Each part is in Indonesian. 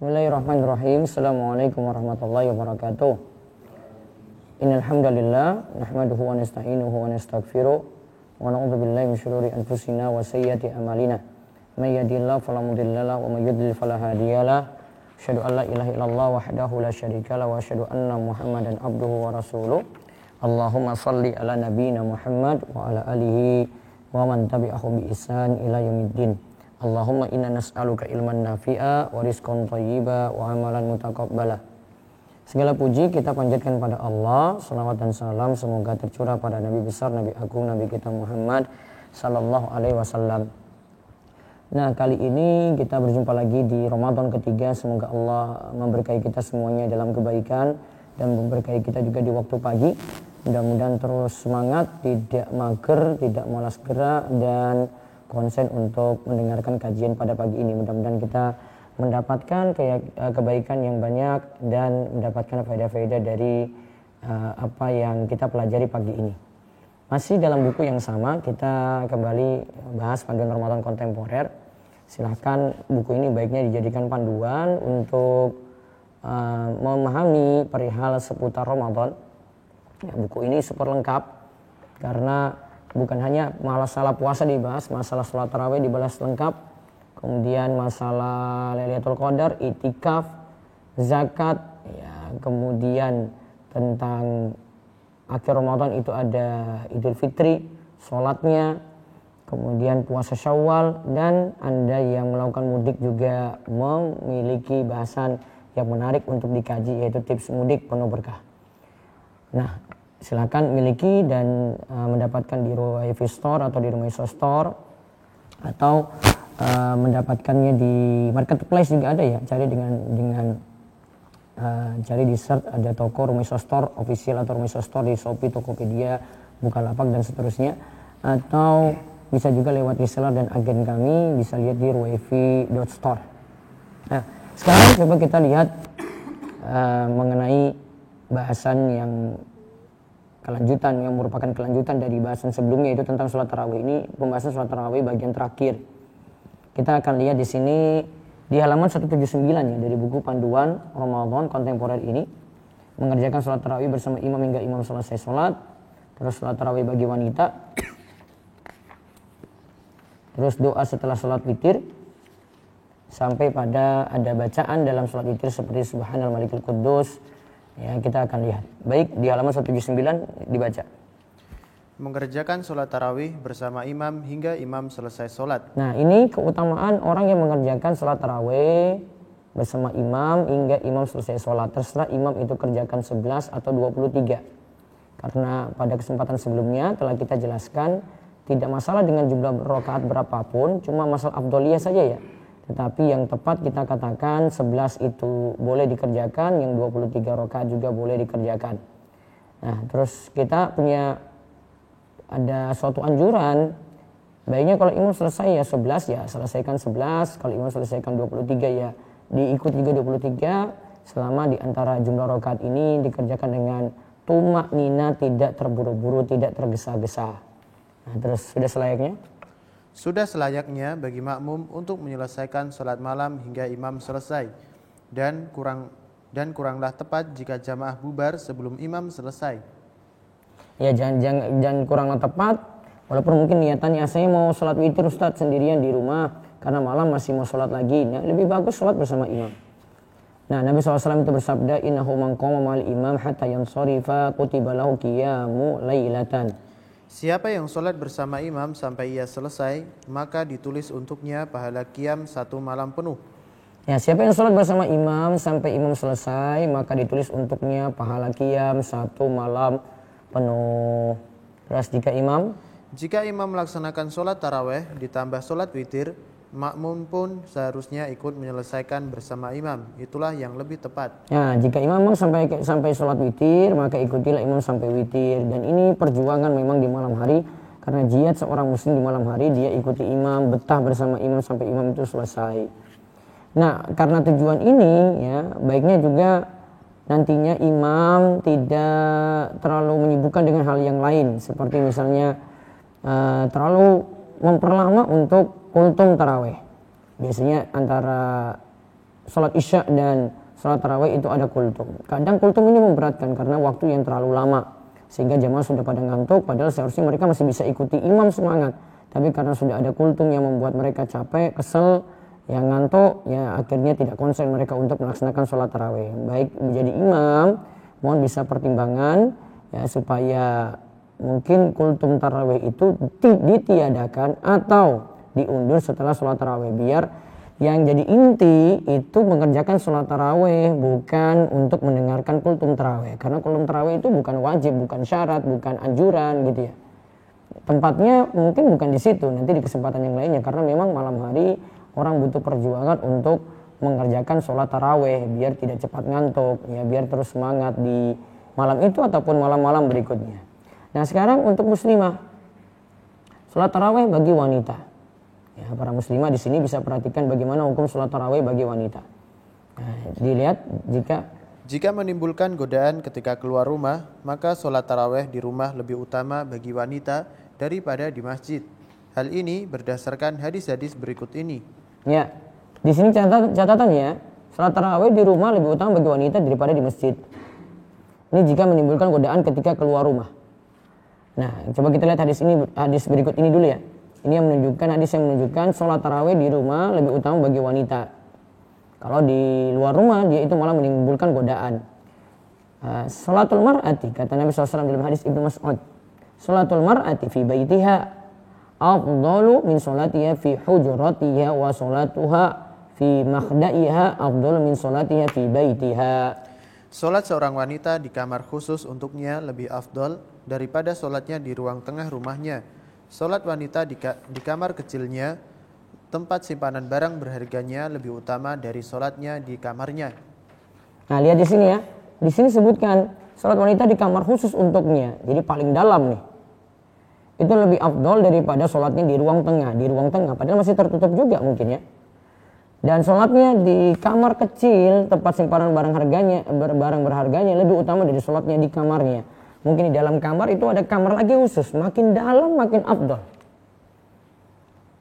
Bismillahirrahmanirrahim. Assalamualaikum warahmatullahi wabarakatuh. Innal hamdalillah nahmaduhu wa nasta'inuhu wa nastaghfiruh wa na'udzu billahi min syururi anfusina wa sayyiati a'malina. May yahdihillahu fala mudilla lahu wa may yudlil fala hadiyalah. Asyhadu an la ilaha illallah wahdahu la syarika lahu wa asyhadu anna Muhammadan abduhu wa rasuluh. Allahumma shalli ala nabiyyina Muhammad wa ala alihi wa man tabi'ahu bi ihsan ila yaumiddin. Allahumma inna nas'aluka ilman nafi'a wa rizqan thayyiba wa amalan mutaqabbala. Segala puji kita panjatkan pada Allah, selawat dan salam semoga tercurah pada Nabi besar, Nabi agung, Nabi kita Muhammad sallallahu alaihi wasallam. Nah, kali ini kita berjumpa lagi di Ramadan ketiga. Semoga Allah memberkahi kita semuanya dalam kebaikan dan memberkahi kita juga di waktu pagi. Mudah-mudahan terus semangat, tidak mager, tidak malas gerak, dan konsen untuk mendengarkan kajian pada pagi ini. Mudah-mudahan kita mendapatkan kebaikan yang banyak dan mendapatkan faedah-faedah dari apa yang kita pelajari pagi ini. Masih dalam buku yang sama, kita kembali bahas panduan Ramadan kontemporer. Silahkan buku ini baiknya dijadikan panduan untuk memahami perihal seputar Ramadan. Ya, buku ini super lengkap karena bukan hanya masalah puasa dibahas, masalah sholat tarawih dibahas lengkap, kemudian masalah Lailatul Qadar, itikaf, zakat, ya, kemudian tentang akhir Ramadan itu ada Idul Fitri, sholatnya, kemudian puasa Syawal, dan Anda yang melakukan mudik juga memiliki bahasan yang menarik untuk dikaji, yaitu tips mudik penuh berkah. Nah, silakan miliki dan mendapatkan di Ruwaifi Store atau di Rumaiso Store, atau mendapatkannya di marketplace juga ada ya. Cari dengan cari di search, ada toko Rumaiso Store official atau Rumaiso Store di Shopee, Tokopedia, Bukalapak dan seterusnya, atau bisa juga lewat reseller dan agen kami, bisa lihat di ruwaifi.store. Nah, sekarang coba kita lihat mengenai bahasan yang kelanjutan, yang merupakan kelanjutan dari bahasan sebelumnya, itu tentang sholat tarawih. Ini pembahasan sholat tarawih bagian terakhir. Kita akan lihat di sini di halaman 179 ya, dari buku panduan Ramadan kontemporer ini, mengerjakan sholat tarawih bersama imam hingga imam selesai sholat, terus sholat tarawih bagi wanita, terus doa setelah sholat witir, sampai pada ada bacaan dalam sholat witir seperti Subhanal Malikul Quddus. Ya, kita akan lihat. Baik, di halaman 179 dibaca. Mengerjakan sholat tarawih bersama imam hingga imam selesai sholat. Nah, ini keutamaan orang yang mengerjakan sholat tarawih bersama imam hingga imam selesai sholat. Terserah imam itu kerjakan 11 atau 23. Karena pada kesempatan sebelumnya telah kita jelaskan, tidak masalah dengan jumlah rakaat berapapun, cuma masalah afdoliyah saja ya. Tetapi yang tepat kita katakan 11 itu boleh dikerjakan, yang 23 rakaat juga boleh dikerjakan. Nah, terus kita punya ada suatu anjuran, baiknya kalau imam selesai ya 11 ya selesaikan 11, kalau imam selesaikan 23 ya diikut juga 23, selama di antara jumlah rakaat ini dikerjakan dengan tumak nina, tidak terburu-buru, tidak tergesa-gesa. Nah, terus sudah selayaknya? Sudah selayaknya bagi makmum untuk menyelesaikan sholat malam hingga imam selesai, dan kuranglah tepat jika jamaah bubar sebelum imam selesai. Ya, jangan kuranglah tepat, walaupun mungkin niatannya saya mau sholat witir Ustadz sendirian di rumah karena malam masih mau sholat lagi. Nah, lebih bagus sholat bersama imam. Nah, Nabi SAW itu bersabda, innahu man qama ma'al imam hatta yansarifa kutiba lahu qiyamu lailatan. Siapa yang sholat bersama imam sampai ia selesai, maka ditulis untuknya pahala qiyam 1 malam penuh. Ya, siapa yang sholat bersama imam sampai imam selesai, maka ditulis untuknya pahala qiyam 1 malam penuh. Terus jika imam melaksanakan sholat taraweh ditambah sholat witir, makmum pun seharusnya ikut menyelesaikan bersama imam. Itulah yang lebih tepat. Ya, jika imam sampai sholat witir, maka ikutilah imam sampai witir. Dan ini perjuangan memang di malam hari, karena jihad seorang muslim di malam hari, dia ikuti imam, betah bersama imam sampai imam itu selesai. Nah, karena tujuan ini ya, baiknya juga nantinya imam tidak terlalu menyibukkan dengan hal yang lain, seperti misalnya terlalu memperlama untuk kultum taraweh. Biasanya antara sholat isya dan sholat tarawih itu ada kultum. Kadang kultum ini memberatkan karena waktu yang terlalu lama, sehingga jamaah sudah pada ngantuk, padahal seharusnya mereka masih bisa ikuti imam semangat. Tapi karena sudah ada kultum yang membuat mereka capek, kesel, yang ngantuk, ya akhirnya tidak konsen mereka untuk melaksanakan sholat tarawih. Baik menjadi imam, mohon bisa pertimbangan ya supaya mungkin kultum tarawih itu ditiadakan atau diundur setelah sholat tarawih, biar yang jadi inti itu mengerjakan sholat tarawih, bukan untuk mendengarkan kultum tarawih. Karena kultum tarawih itu bukan wajib, bukan syarat, bukan anjuran gitu ya. Tempatnya mungkin bukan di situ, nanti di kesempatan yang lainnya, karena memang malam hari orang butuh perjuangan untuk mengerjakan sholat tarawih biar tidak cepat ngantuk, ya biar terus semangat di malam itu ataupun malam-malam berikutnya. Nah sekarang untuk muslimah, sholat tarawih bagi wanita. Ya, para muslimah di sini bisa perhatikan bagaimana hukum sholat tarawih bagi wanita. Nah, dilihat jika menimbulkan godaan ketika keluar rumah, maka sholat tarawih di rumah lebih utama bagi wanita daripada di masjid. Hal ini berdasarkan hadis-hadis berikut ini. Ya, di sini catatannya, sholat tarawih di rumah lebih utama bagi wanita daripada di masjid. Ini jika menimbulkan godaan ketika keluar rumah. Nah, coba kita lihat hadis berikut ini dulu ya. Ini yang menunjukkan, hadis yang menunjukkan sholat tarawih di rumah lebih utama bagi wanita. Kalau di luar rumah dia itu malah menimbulkan godaan. Sholatul mar'ati, kata Nabi SAW dalam hadis Ibnu Mas'ud, sholatul mar'ati fi baitiha afdalu min sholatiha fi hujratiha wa sholatuha fi makhdaiha afdalu min sholatiha fi baitiha. Sholat seorang wanita di kamar khusus untuknya lebih afdal daripada sholatnya di ruang tengah rumahnya. Sholat wanita di kamar kecilnya, tempat simpanan barang berharganya, lebih utama dari sholatnya di kamarnya. Nah lihat di sini ya, di sini sebutkan sholat wanita di kamar khusus untuknya, jadi paling dalam nih. Itu lebih afdol daripada sholatnya di ruang tengah, padahal masih tertutup juga mungkin ya. Dan sholatnya di kamar kecil, tempat simpanan barang berharganya lebih utama dari sholatnya di kamarnya. Mungkin di dalam kamar itu ada kamar lagi khusus, makin dalam makin afdal.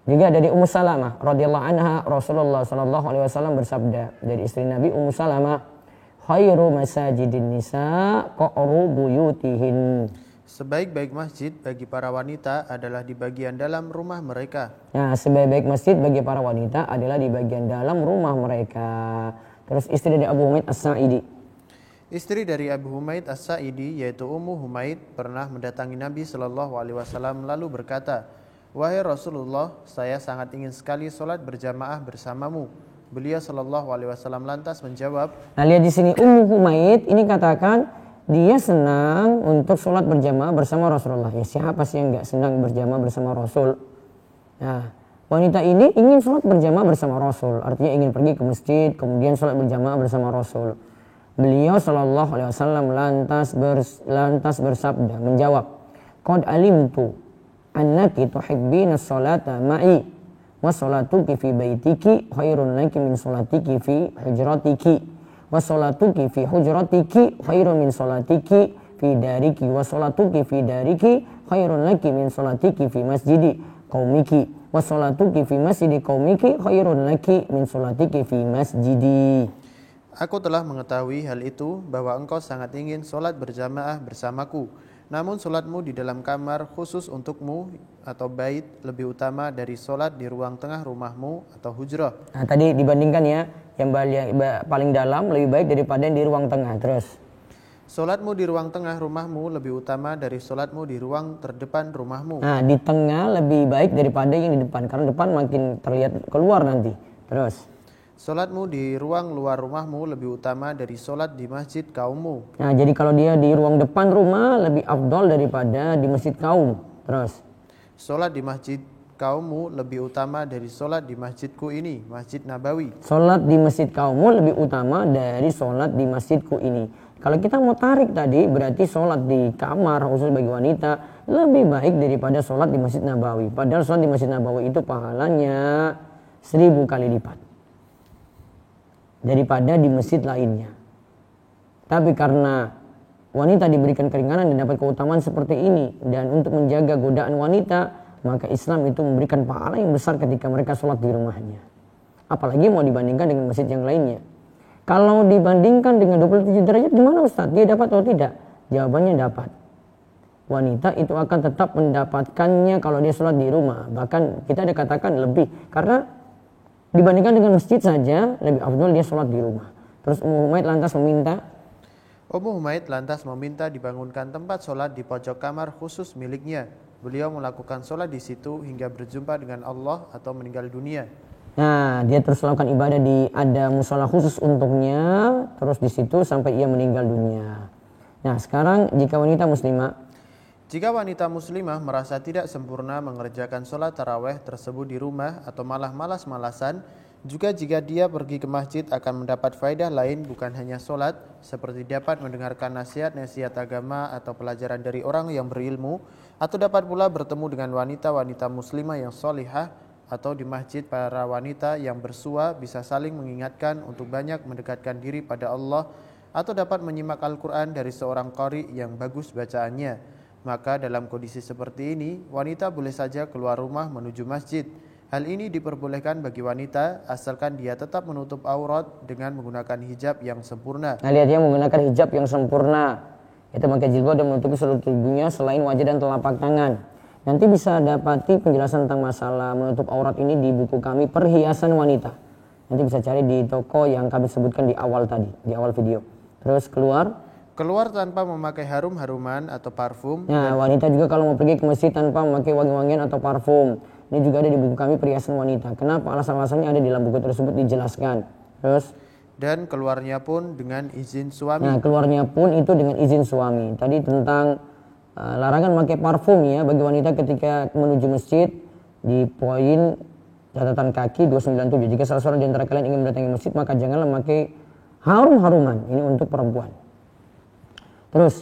Juga dari Ummu Salamah radhiyallahu anha, Rasulullah sallallahu alaihi wasallam bersabda dari istri Nabi Ummu Salamah, khairu masajidin nisa qa'ru buyutihin. Sebaik-baik masjid bagi para wanita adalah di bagian dalam rumah mereka. Nah, sebaik-baik masjid bagi para wanita adalah di bagian dalam rumah mereka. Terus istri dari Abu Humaid As-Sa'idi. Istri dari Abu Humaid As-Sa'idi yaitu Ummu Humaid pernah mendatangi Nabi Shallallahu Alaihi Wasallam lalu berkata, wahai Rasulullah, saya sangat ingin sekali sholat berjamaah bersamamu. Beliau Shallallahu Alaihi Wasallam lantas menjawab. Nah lihat di sini Ummu Humaid ini katakan dia senang untuk sholat berjamaah bersama Rasulullah. Ya siapa sih yang nggak senang berjamaah bersama Rasul? Nah wanita ini ingin sholat berjamaah bersama Rasul, artinya ingin pergi ke masjid kemudian sholat berjamaah bersama Rasul. Beliau Shallallahu Alaihi Wasallam lantas bersabda menjawab, qad alimtu annaki tuhibbina sholata ma'i wa sholatuki fi baitiki khairun laki min sholatiki fi hujratiki wa sholatuki fi hujratiki khairun min sholatiki fi dariki wa sholatuki fi dariki khairun laki min sholatiki fi masjidi qaumiki wa sholatuki fi masjidi qaumiki khairun laki min sholatiki fi masjidi. Aku telah mengetahui hal itu, bahwa engkau sangat ingin sholat berjamaah bersamaku. Namun sholatmu di dalam kamar khusus untukmu atau bait lebih utama dari sholat di ruang tengah rumahmu atau hujrah. Nah tadi dibandingkan ya, yang paling dalam lebih baik daripada yang di ruang tengah. Terus sholatmu di ruang tengah rumahmu lebih utama dari sholatmu di ruang terdepan rumahmu. Nah di tengah lebih baik daripada yang di depan, karena depan makin terlihat keluar nanti. Terus sholatmu di ruang luar rumahmu lebih utama dari sholat di masjid kaummu. Nah jadi kalau dia di ruang depan rumah lebih afdol daripada di masjid kaum. Terus sholat di masjid kaummu lebih utama dari sholat di masjidku ini, Masjid Nabawi. Sholat di masjid kaummu lebih utama dari sholat di masjidku ini. Kalau kita mau tarik tadi berarti sholat di kamar khusus bagi wanita lebih baik daripada sholat di Masjid Nabawi. Padahal sholat di Masjid Nabawi itu pahalanya 1000 kali lipat daripada di masjid lainnya. Tapi karena wanita diberikan keringanan dan dapat keutamaan seperti ini, dan untuk menjaga godaan wanita, maka Islam itu memberikan pahala yang besar ketika mereka sholat di rumahnya. Apalagi mau dibandingkan dengan masjid yang lainnya. Kalau dibandingkan dengan 27 derajat gimana Ustaz? Dia dapat atau tidak? Jawabannya dapat. Wanita itu akan tetap mendapatkannya kalau dia sholat di rumah. Bahkan kita ada katakan lebih. Karena dibandingkan dengan masjid saja lebih afdal dia sholat di rumah. Terus Ummu Humaid lantas meminta dibangunkan tempat sholat di pojok kamar khusus miliknya. Beliau melakukan sholat di situ hingga berjumpa dengan Allah atau meninggal dunia. Nah, dia terus melakukan ibadah ada musola khusus untuknya, terus di situ sampai ia meninggal dunia. Nah, sekarang jika wanita muslimah merasa tidak sempurna mengerjakan sholat taraweh tersebut di rumah atau malah malas-malasan, juga jika dia pergi ke masjid akan mendapat faedah lain bukan hanya sholat, seperti dapat mendengarkan nasihat-nasihat agama atau pelajaran dari orang yang berilmu, atau dapat pula bertemu dengan wanita-wanita muslimah yang solihah, atau di masjid para wanita yang bersua bisa saling mengingatkan untuk banyak mendekatkan diri pada Allah, atau dapat menyimak Al-Quran dari seorang qari yang bagus bacaannya. Maka dalam kondisi seperti ini, wanita boleh saja keluar rumah menuju masjid. Hal ini diperbolehkan bagi wanita asalkan dia tetap menutup aurat dengan menggunakan hijab yang sempurna. Nah, lihat dia menggunakan hijab yang sempurna. Itu memakai jilbab dan menutupi seluruh tubuhnya selain wajah dan telapak tangan. Nanti bisa dapati penjelasan tentang masalah menutup aurat ini di buku kami Perhiasan Wanita. Nanti bisa cari di toko yang kami sebutkan di awal tadi, di awal video. Terus keluar tanpa memakai harum-haruman atau parfum. Nah, wanita juga kalau mau pergi ke masjid tanpa memakai wangi-wangian atau parfum. Ini juga ada di buku kami Perhiasan Wanita. Kenapa? Alasan-alasannya ada di dalam buku tersebut dijelaskan. Dan keluarnya pun dengan izin suami. Nah, keluarnya pun itu dengan izin suami. Tadi tentang larangan memakai parfum ya bagi wanita ketika menuju masjid di poin catatan kaki 297. Jika salah seorang di antara kalian ingin mendatangi masjid maka janganlah memakai harum-haruman. Ini untuk perempuan. Terus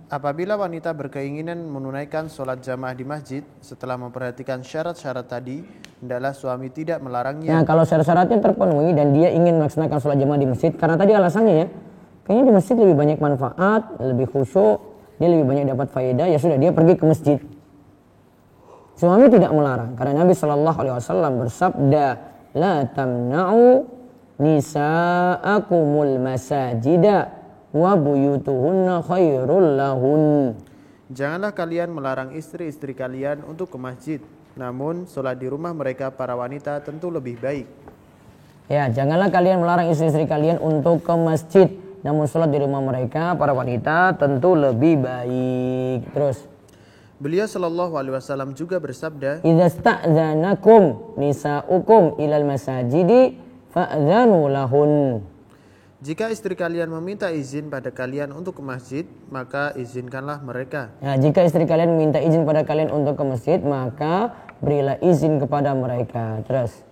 Apabila wanita berkeinginan menunaikan sholat jamaah di masjid setelah memperhatikan syarat-syarat tadi, hendaklah suami tidak melarangnya. Nah, kalau syarat-syaratnya terpenuhi dan dia ingin melaksanakan sholat jamaah di masjid, karena tadi alasannya ya, kayaknya di masjid lebih banyak manfaat, lebih khusyuk, dia lebih banyak dapat faedah, ya sudah dia pergi ke masjid. Suami tidak melarang, karena Nabi SAW bersabda, la tamna'u nisa'akumul masajida wa buyutuhunna khairul lahun. Janganlah kalian melarang istri-istri kalian untuk ke masjid, namun sholat di rumah mereka para wanita tentu lebih baik. Ya, janganlah kalian melarang istri-istri kalian untuk ke masjid, namun sholat di rumah mereka para wanita tentu lebih baik. Terus beliau sallallahu alaihi wasallam juga bersabda, idza sta'dzanakum nisa'ukum ilal masajidi fa'dzanu lahun. Jika istri kalian meminta izin pada kalian untuk ke masjid, maka izinkanlah mereka. Nah, jika istri kalian meminta izin pada kalian untuk ke masjid, maka berilah izin kepada mereka. Terus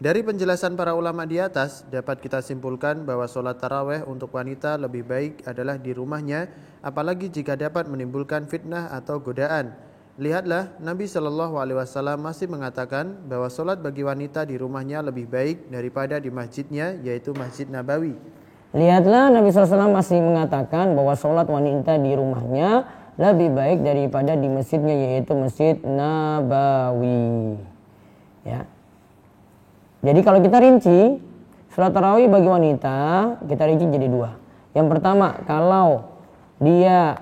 dari penjelasan para ulama di atas, dapat kita simpulkan bahwa sholat taraweh untuk wanita lebih baik adalah di rumahnya, apalagi jika dapat menimbulkan fitnah atau godaan. Lihatlah, Nabi SAW masih mengatakan bahwa sholat bagi wanita di rumahnya lebih baik daripada di masjidnya, yaitu Masjid Nabawi. Lihatlah, Nabi SAW masih mengatakan bahwa sholat wanita di rumahnya lebih baik daripada di masjidnya, yaitu Masjid Nabawi. Ya. Jadi kalau kita rinci, sholat tarawih bagi wanita, kita rinci jadi dua. Yang pertama, kalau dia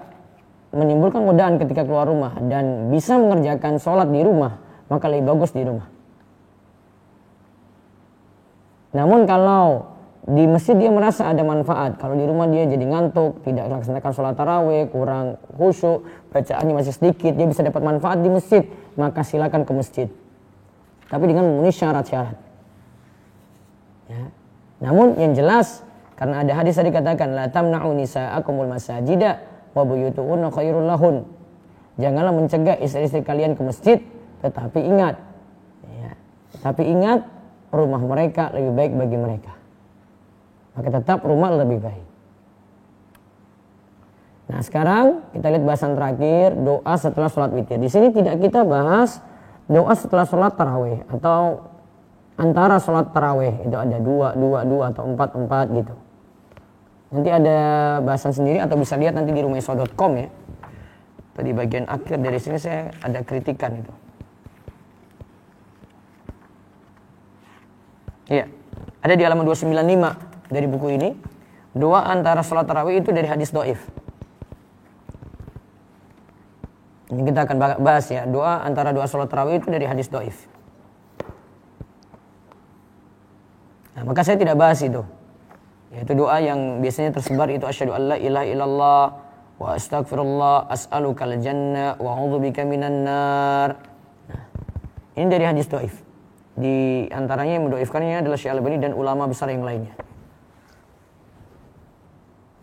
menimbulkan godaan ketika keluar rumah dan bisa mengerjakan sholat di rumah, maka lebih bagus di rumah. Namun kalau di masjid dia merasa ada manfaat, kalau di rumah dia jadi ngantuk, tidak melaksanakan sholat tarawih, kurang khusyuk, bacaannya masih sedikit, dia bisa dapat manfaat di masjid, maka silakan ke masjid. Tapi dengan memenuhi syarat-syarat. Ya. Namun yang jelas, karena ada hadis tadi katakan, la tamna'u nisa'akumul masajida wa buyutuhunna khairul lahun. Janganlah mencegah istri-istri kalian ke masjid, tetapi ingat rumah mereka lebih baik bagi mereka. Maka tetap rumah lebih baik. Nah, sekarang kita lihat bahasan terakhir, doa setelah sholat witir. Di sini tidak kita bahas doa setelah sholat tarawih atau antara sholat tarawih, itu ada 2 atau 4 gitu. Nanti ada bahasan sendiri atau bisa lihat nanti di rumaiso.com ya. Tadi bagian akhir dari sini saya ada kritikan itu. Iya. Ada di halaman 295 dari buku ini. Doa antara salat tarawih itu dari hadis dhaif. Ini kita akan bahas ya. Doa antara dua salat tarawih itu dari hadis dhaif. Nah, maka saya tidak bahas itu. Yaitu doa yang biasanya tersebar itu asyhadu alla ilaha illallah wa astaghfirullah as'alukal jannah wa a'udzubika minan nar. Nah, ini dari hadis dhaif. Di antaranya yang mendhaifkannya adalah Syekh Al-Albani dan ulama besar yang lainnya.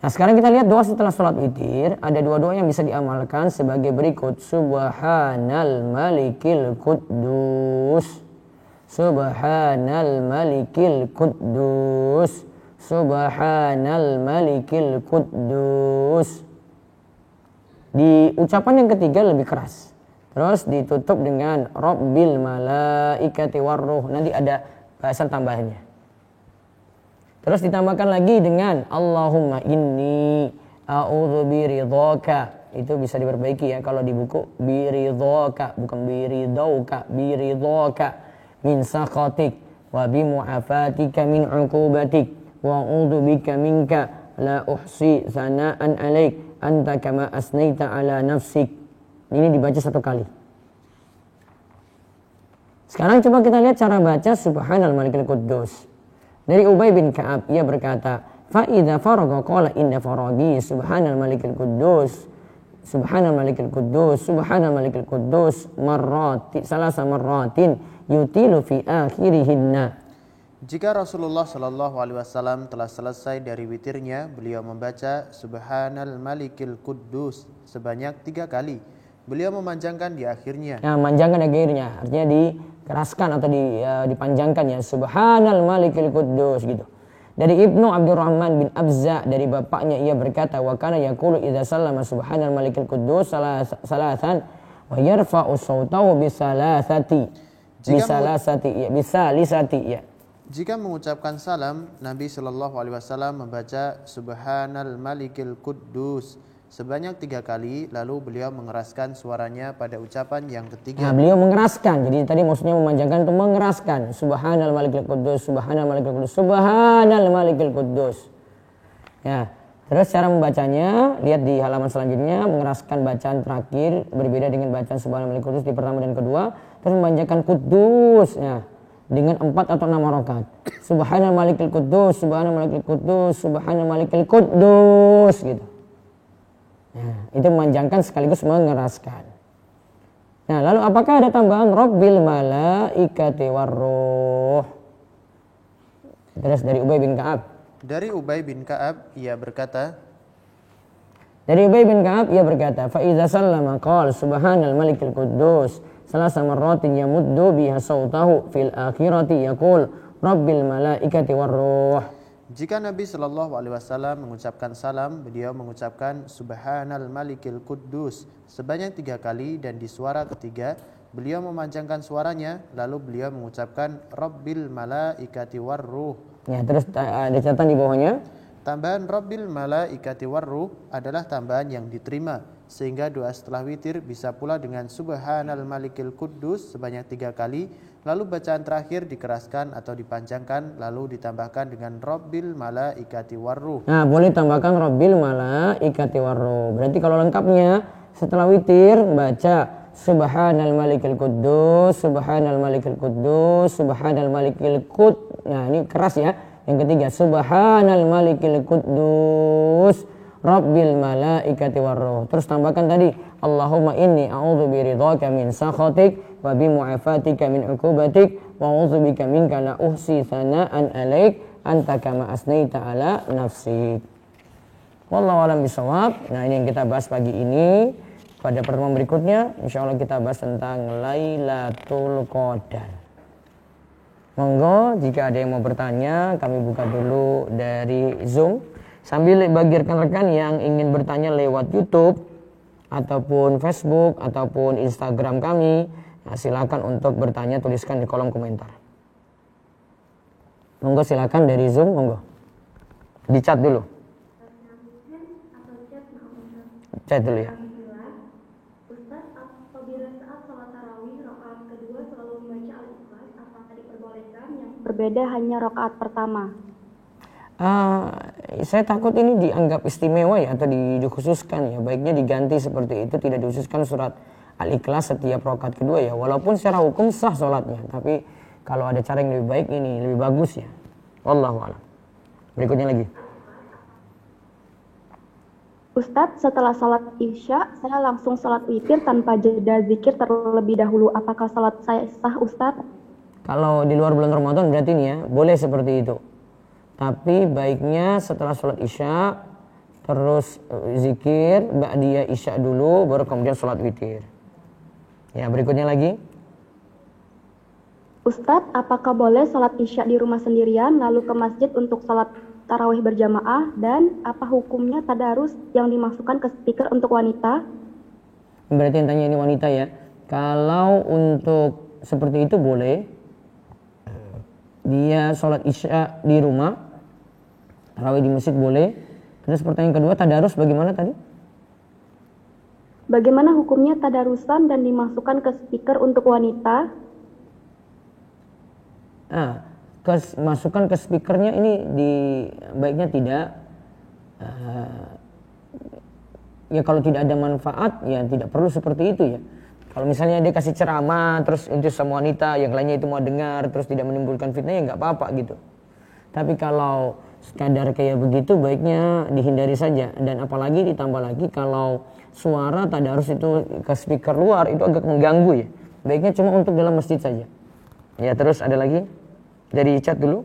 Nah, sekarang kita lihat doa setelah sholat witir. Ada dua doa yang bisa diamalkan sebagai berikut. Subhanal malikil quddus. Subhanal malikil quddus. Subhanal malikil quddus. Di ucapan yang ketiga lebih keras. Terus ditutup dengan Rabbil malaikati warruh. Nanti ada bahasan tambahannya. Terus ditambahkan lagi dengan Allahumma inni a'udzu biridhaka. Itu bisa diperbaiki ya kalau di buku biridhaka, bukan biridauka, biridhaka min sakhatik wa bimu'afatika min 'uqubatik wa a'udzu bika minka la uhsi sana'an 'alaik anta kama asnaita 'ala nafsik. Ini dibaca satu kali. Sekarang coba kita lihat cara baca Subhanal Malikil Quddus. Dari Ubay bin Ka'ab, ia berkata, fa idza faragha qala inna faragi Subhanal Malikil Quddus. Subhanal Malikil Quddus, Subhanal Malikil Quddus salasa marratin yutilu fi akhirihinna. Jika Rasulullah Shallallahu Alaihi Wasallam telah selesai dari witirnya, beliau membaca Subhanal Malikil Quddus sebanyak 3 kali. Beliau memanjangkan di akhirnya. Nah, memanjangkan akhirnya artinya dikeraskan atau dipanjangkan ya. Subhanal Malikil Quddus gitu. Dari Ibnu Abdurrahman bin Abza dari bapaknya ia berkata, wa kana yaqulu idza sallama Subhanal Malikil Quddus salasan wa yarfa'u sautahu bisalisati ya. Jika mengucapkan salam, Nabi Shallallahu Alaihi Wasallam membaca Subhanal Malikil Quddus sebanyak 3 kali, lalu beliau mengeraskan suaranya pada ucapan yang ketiga. Nah, beliau mengeraskan. Jadi tadi maksudnya memanjangkan itu mengeraskan. Subhanal Malikil Quddus, Subhanal Malikil Quddus, Subhanal Malikil Quddus. Ya, terus cara membacanya lihat di halaman selanjutnya, mengeraskan bacaan terakhir berbeda dengan bacaan Subhanal Malikil Quddus di pertama dan kedua, terus memanjangkan Quddus ya dengan 4 atau 6 rakaat. Subhanal Malikil Quddus, Subhanal Malikil Quddus, Subhanal Malikil Quddus gitu. Nah, itu memanjangkan sekaligus mengeraskan. Nah, lalu apakah ada tambahan Rabbil malaikati warruh? Terus dari Ubay bin Ka'ab. Dari Ubay bin Ka'ab ia berkata, fa iza sallama qala subhanal malikil quddus salasa marratin yamuddu biha sautahu fil akhirati yaqul Rabbil malaikati warruh. Jika Nabi Shallallahu Alaihi Wasallam mengucapkan salam, beliau mengucapkan Subhanal Malikil Quddus sebanyak 3 kali dan di suara ketiga beliau memanjangkan suaranya, lalu beliau mengucapkan Rabbil Malaikati Warruh. Ya, terus ada catatan di bawahnya. Tambahan Rabbil Malaikati Warruh adalah tambahan yang diterima, sehingga doa setelah witir bisa pula dengan Subhanal Malikil Quddus sebanyak 3 kali, lalu bacaan terakhir dikeraskan atau dipanjangkan, lalu ditambahkan dengan Rabbil Malaikati Warruh. Nah, boleh tambahkan Rabbil Malaikati Warruh. Berarti kalau lengkapnya setelah witir baca Subhanal Malikil Quddus, Subhanal Malikil Quddus, Subhanal Malikil Quddus. Nah, ini keras ya. Yang ketiga, Subhanal Malikil Quddus, Rabbil Malaikati Warruh. Terus tambahkan tadi, Allahumma inni a'udzu biridhaka min sakhatik wa bimu'afatika min 'uqubatik wa a'udzu bika minka la uhsi tsana'an 'alaik anta kama asnaita 'ala nafsik. Wallahu a'lam bishawab. Nah, ini yang kita bahas pagi ini. Pada pertemuan berikutnya insyaallah kita bahas tentang Lailatul Qadar. Monggo jika ada yang mau bertanya, kami buka dulu dari Zoom. Sambil bagi rekan-rekan yang ingin bertanya lewat YouTube ataupun Facebook ataupun Instagram kami, nah silakan untuk bertanya, tuliskan di kolom komentar. Monggo silakan dari Zoom, monggo. Di chat dulu. Chat dulu ya. berbeda hanya rakaat pertama? Saya takut ini dianggap istimewa ya atau dikhususkan ya. Baiknya diganti seperti itu, tidak dikhususkan surat Al-Ikhlas setiap rakaat kedua ya. Walaupun secara hukum sah sholatnya, tapi kalau ada cara yang lebih baik ini lebih bagus ya. Wallahu a'lam. Berikutnya lagi. Ustadz, setelah sholat isya, saya langsung sholat witir tanpa jeda zikir terlebih dahulu. Apakah sholat saya sah, Ustadz? Kalau di luar bulan Ramadan berarti ini ya, boleh seperti itu. Tapi baiknya setelah sholat isya, terus zikir, ba'diyah isya dulu, baru kemudian sholat witir. Ya, berikutnya lagi. Ustadz, apakah boleh sholat isya di rumah sendirian lalu ke masjid untuk sholat tarawih berjamaah? Dan apa hukumnya tadarus yang dimasukkan ke speaker untuk wanita? Berarti yang tanya ini wanita ya. Kalau untuk seperti itu boleh. Dia sholat isya di rumah, tarawih di masjid boleh. Terus pertanyaan kedua, tadarus bagaimana tadi? Bagaimana hukumnya tadarusan dan dimasukkan ke speaker untuk wanita? Masukkan ke speakernya ini baiknya tidak. Ya kalau tidak ada manfaat ya tidak perlu seperti itu ya. Kalau misalnya dia kasih ceramah terus itu sama wanita yang lainnya itu mau dengar terus tidak menimbulkan fitnah ya nggak apa-apa gitu. Tapi kalau sekadar kayak begitu baiknya dihindari saja. Dan apalagi ditambah lagi kalau suara tadarus itu ke speaker luar itu agak mengganggu ya. Baiknya cuma untuk dalam masjid saja. Ya terus ada lagi dari chat dulu.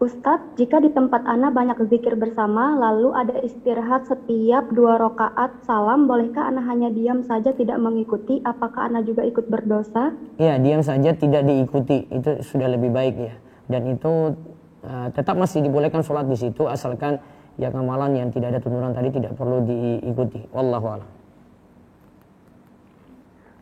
Ustadz, jika di tempat Ana banyak zikir bersama, lalu ada istirahat setiap 2 rakaat salam, bolehkah Ana hanya diam saja tidak mengikuti? Apakah Ana juga ikut berdosa? Ya, diam saja tidak diikuti, itu sudah lebih baik ya. Dan itu tetap masih dibolehkan sholat di situ, asalkan ya amalan yang tidak ada tuntunan tadi tidak perlu diikuti. Wallahu a'lam.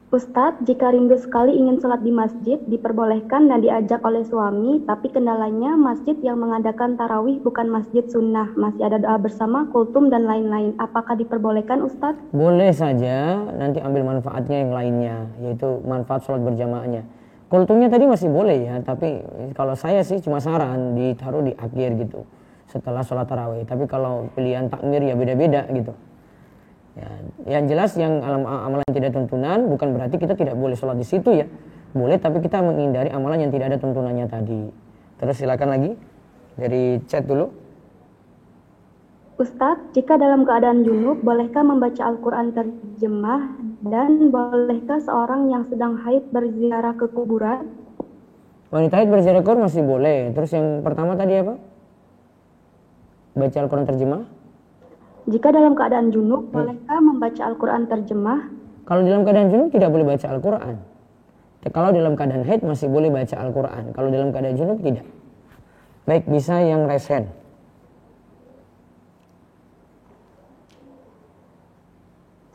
Ustadz, jika rindu sekali ingin sholat di masjid, diperbolehkan dan diajak oleh suami, tapi kendalanya masjid yang mengadakan tarawih bukan masjid sunnah, masih ada doa bersama, kultum, dan lain-lain. Apakah diperbolehkan, Ustadz? Boleh saja, nanti ambil manfaatnya yang lainnya, yaitu manfaat sholat berjamaahnya. Kultumnya tadi masih boleh ya, tapi kalau saya sih cuma saran ditaruh di akhir gitu, setelah sholat tarawih. Tapi kalau pilihan takmir ya beda-beda gitu. Ya, yang jelas yang amalan tidak tuntunan bukan berarti kita tidak boleh sholat di situ ya. Boleh, tapi kita menghindari amalan yang tidak ada tuntunannya tadi. Terus silakan lagi dari chat dulu. Ustadz, jika dalam keadaan junub, bolehkah membaca Al-Quran terjemah? Dan bolehkah seorang yang sedang haid berziarah ke kuburan? Wanita haid berziarah ke kuburan masih boleh. Terus yang pertama tadi apa? Baca Al-Quran terjemah? Jika dalam keadaan junub, bolehkah membaca Al-Quran terjemah? Kalau dalam keadaan junub tidak boleh baca Al-Quran. Kalau dalam keadaan haid masih boleh baca Al-Quran. Kalau dalam keadaan junub tidak. Baik, bisa yang raise hand.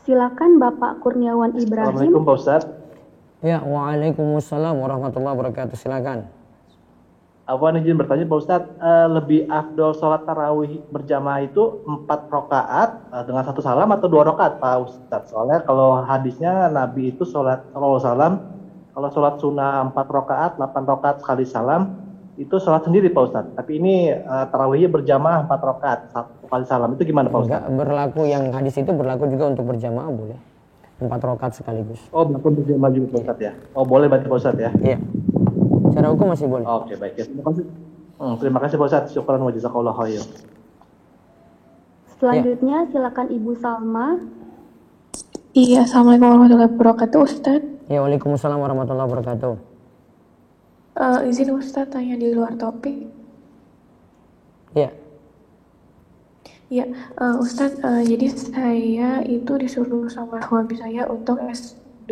Silakan Bapak Kurniawan Ibrahim. Assalamualaikum Pak Ustadz. Ya, waalaikumsalam warahmatullahi wabarakatuh. Silakan. Afwan izin bertanya Pak Ustadz, lebih afdol sholat tarawih berjamaah itu 4 rakaat dengan 1 salam atau 2 rakaat Pak Ustadz? Soalnya kalau hadisnya Nabi itu sholat salam, kalau sholat sunnah 4 rakaat, 8 rakaat sekali salam, itu sholat sendiri Pak Ustadz. Tapi ini tarawihnya berjamaah 4 rakaat, 1 kali salam, itu gimana Pak Ustadz? Enggak, berlaku yang hadis itu berlaku juga untuk berjamaah boleh. 4 rakaat sekaligus. Oh, berlaku berjamaah juga Pak Ustadz ya? Oh, boleh berarti Pak Ustadz ya? Iya. Secara hukum masih boleh. Oke, baik ya. Terima kasih Pak Ustadz. Syukran wa jazakallahu khair. Selanjutnya silakan Ibu Salma. Iya, Assalamualaikum warahmatullahi wabarakatuh, Ustadz. Ya, waalaikumsalam warahmatullahi wabarakatuh. Izin Ustadz tanya di luar topik. Ya. Ya, Ustadz, jadi saya itu disuruh sama suami saya untuk S2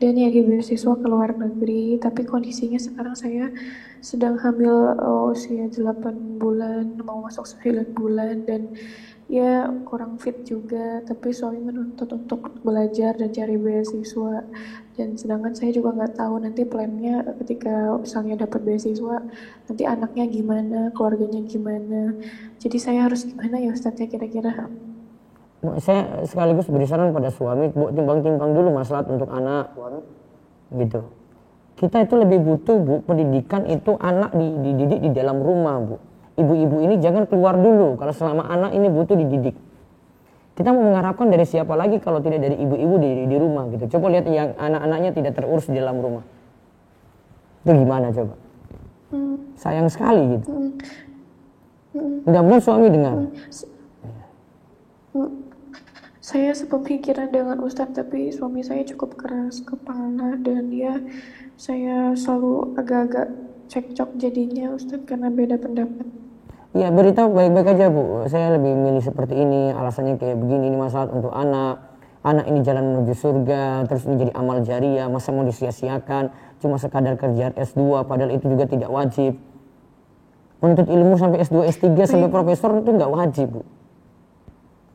dan ya di beasiswa ke luar negeri, tapi kondisinya sekarang saya sedang hamil usia 8 bulan, mau masuk 9 bulan dan ya kurang fit juga, tapi suami menuntut untuk belajar dan cari beasiswa, dan sedangkan saya juga nggak tahu nanti plannya ketika misalnya dapat beasiswa nanti anaknya gimana, keluarganya gimana, jadi saya harus gimana ya Ustadz ya kira-kira? Saya sekaligus beri saran pada suami, timbang-timbang dulu masalah untuk anak gitu. Kita itu lebih butuh, Bu, pendidikan itu anak dididik di dalam rumah, Bu. Ibu-ibu ini jangan keluar dulu kalau selama anak ini butuh dididik. Kita mau mengharapkan dari siapa lagi kalau tidak dari ibu-ibu di rumah gitu. Coba lihat yang anak-anaknya tidak terurus di dalam rumah. Itu gimana coba? Sayang sekali gitu. Mudah-mudahan suami dengar. Saya sepemikiran dengan Ustadz, tapi suami saya cukup keras kepala dan saya selalu agak-agak cekcok jadinya Ustadz karena beda pendapat. Ya, beritahu baik-baik aja, Bu. Saya lebih milih seperti ini, alasannya kayak begini, ini masalah untuk anak. Anak ini jalan menuju surga, terus ini jadi amal jariah, masa mau disia-siakan cuma sekadar kerja S2, padahal itu juga tidak wajib. Menuntut ilmu sampai S2, S3, sampai profesor itu nggak wajib, Bu.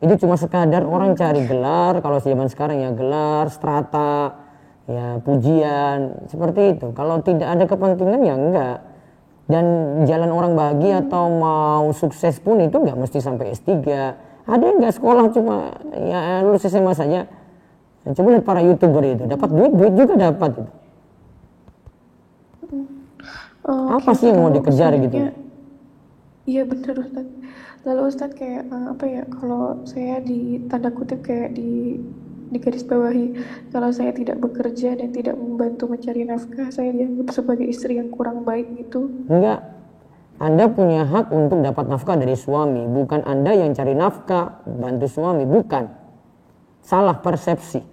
Itu cuma sekadar orang cari gelar, kalau zaman sekarang ya gelar, strata, ya pujian, seperti itu. Kalau tidak ada kepentingan ya enggak. Dan jalan orang bahagia atau mau sukses pun itu nggak mesti sampai S3. Ada yang nggak sekolah cuma ya lulus SMA saja. Dan coba lihat para YouTuber itu, dapat duit juga dapat itu. Apa sih yang mau dikejar gitu? Iya benar Ustadz. Lalu Ustadz kayak kalau saya di tanda kutip kayak di garis bawahi, kalau saya tidak bekerja dan tidak membantu mencari nafkah, saya dianggap sebagai istri yang kurang baik gitu. Enggak. Anda punya hak untuk dapat nafkah dari suami, bukan Anda yang cari nafkah bantu suami, bukan. Salah persepsi.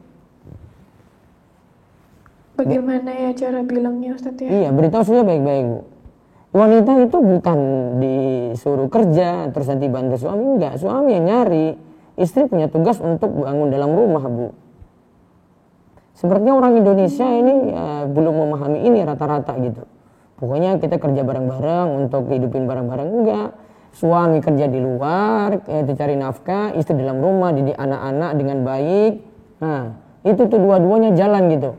Bagaimana ya cara bilangnya Ustadz ya? Iya, beritahu saja baik-baik, Bu. Wanita itu bukan disuruh kerja terus nanti bantu suami, enggak. Suami yang nyari. Istri punya tugas untuk bangun dalam rumah, Bu. Sepertinya orang Indonesia ini belum memahami ini rata-rata gitu. Pokoknya kita kerja bareng-bareng untuk hidupin bareng-bareng, enggak. Suami kerja di luar, itu cari nafkah, istri dalam rumah, didik anak-anak dengan baik. Nah, itu tuh dua-duanya jalan gitu.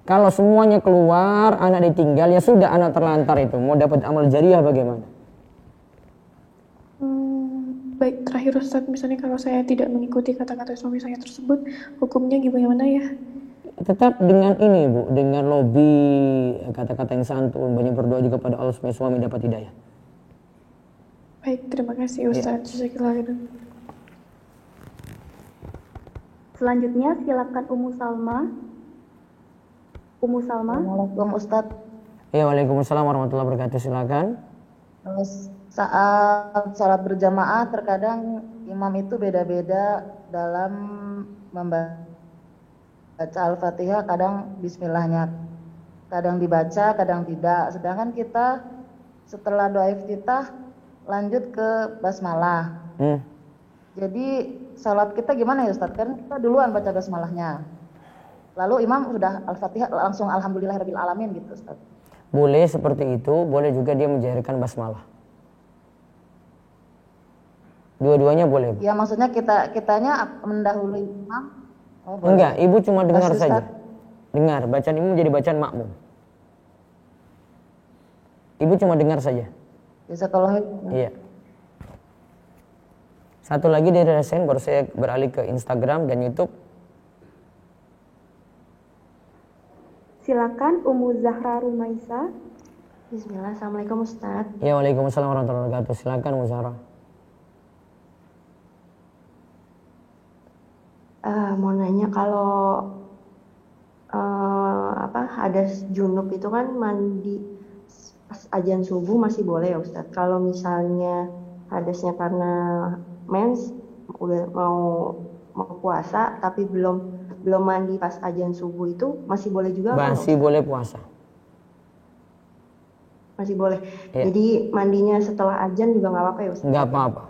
Kalau semuanya keluar, anak ditinggal, ya sudah anak terlantar itu. Mau dapat amal jariah bagaimana? Baik, terakhir Ustadz, misalnya kalau saya tidak mengikuti kata-kata suami saya tersebut, hukumnya gimana ya? Tetap dengan ini, Bu, dengan lobby, kata-kata yang santun, banyak berdoa juga pada Allah supaya suami dapat hidayah. Baik, terima kasih Ustadz. Ya. Selanjutnya silakan Ummu Salma. Assalamualaikum Ustadz. Ya, waalaikumsalam warahmatullahi wabarakatuh. Silakan. Saat sholat berjamaah terkadang imam itu beda-beda dalam membaca Al-Fatihah, kadang bismillahnya kadang dibaca, kadang tidak. Sedangkan kita setelah doa iftitah lanjut ke basmalah. Jadi sholat kita gimana ya Ustadz? Kan kita duluan baca basmalahnya. Lalu imam sudah Al-Fatihah langsung alhamdulillahirabbil alamin gitu Ustadz. Boleh seperti itu, boleh juga dia menjahirkan basmalah. Dua-duanya boleh, Bu. Ya maksudnya kitanya mendahului imam. Enggak, ibu cuma dengar saja. Dengar, bacaan ibu jadi bacaan makmum. Ibu cuma dengar saja. Bisa kalau Iya. Satu lagi dari Resen, baru saya beralih ke Instagram dan YouTube. Silakan Ummu Zahra Rumaisa. Bismillah, Assalamualaikum Ustadz. Ya, waalaikumsalam warahmatullahi wabarakatuh. Silakan Ummu Zahra. Mau nanya kalau hadas junub itu kan mandi pas azan subuh masih boleh ya Ustadz. Kalau misalnya hadasnya karena mens udah mau puasa tapi belum mandi pas azan subuh itu masih boleh juga? Masih boleh puasa. Masih boleh. Ya. Jadi mandinya setelah azan juga nggak apa-apa ya Ustadz? Nggak apa-apa.